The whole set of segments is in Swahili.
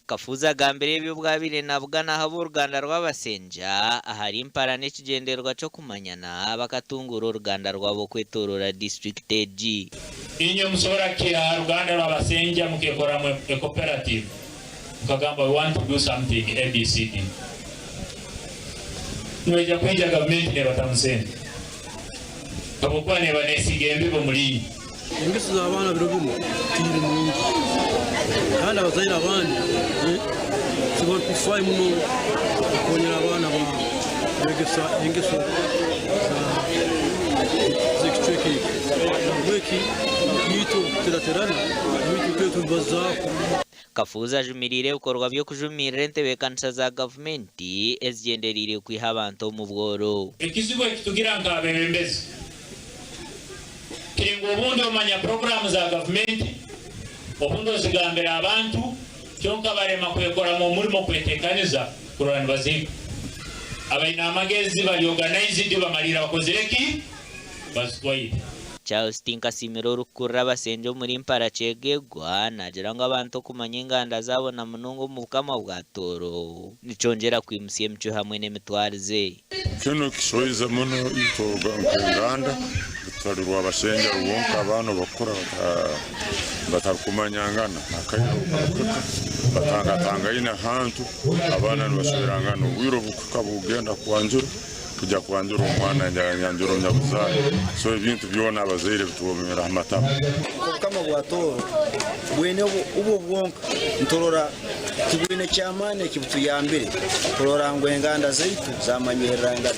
Kafuza gambere by'ubwabire nabugana habo uruganda rw'abasenja ahari impara n'ikigenderwa cyo kumanyana bakatungura uruganda rwabo kwetorora district G. Inyo musora kya uruganda rw'abasenja mukekora mu cooperative ukagamba we want to do something ABCD. Nweja kwenja government ne batamusende kabukwa ne banesigembe bo muri ingeso z'abana birobumo tiri mu kandi abazayira abandi sibon kufai muno konyera abana ba ingeso zekcheki weki yito teraterana wiki kwetu baza. Kafuza jumirire ukorwa byo kujumirira entebe kanisa za government ezigenderire kwiha abantu mu bworo. Ekizigo kitugira nkabebembezi kiringo obundi omanya program za government obundi zigambira abantu kyonka barema kwekora mu mulimo kwetekaniza kurwana baziga abaina amagezi bali organized bamalira bakozereki basitwaye. Charles Tinkasimiro rukurra basenjo muri mpara cegegwa nagira ngo abantu kumanya inganda zabo na munungu mu bukama bwa toro nicongera kwimusiye mcyo hamwe n'emitwarize kino kishoyiza muno itoga nganda twari rwabasenja wonka abantu bakora batakumanyangana akayo batanga ina hantu abana basubirangana wiro bukabugenda kwanjura kujya kwanjura umwana nyanjuro nyabuzaye so ibintu byona abazire bitubomera amatama kama bwatoro bwene ubu bwonka ntorora kibwine cyamane kibutu yambere torora ngo enganda zaitu zamanyeranga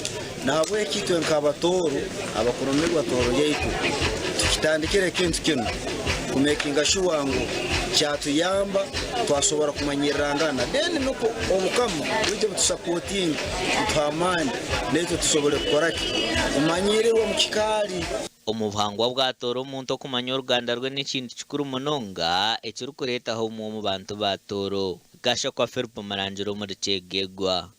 nabwe kitwe nkabatoro abakurumirwa toro yaitu tukitandikire kintu kino kumekinga shuwango cyatuyamba twashobora kumanyirangana then nuko obukama buje butusupporting twamani neto tusobole kukoraki umanyire wo mukikali omubuhangwa bwa toro muntu kumanya uruganda rwe n'ikindi kikuru munonga ekiri kureta ho mu bantu ba toro gasha kwa Philip Maranjiro muri cegegwa.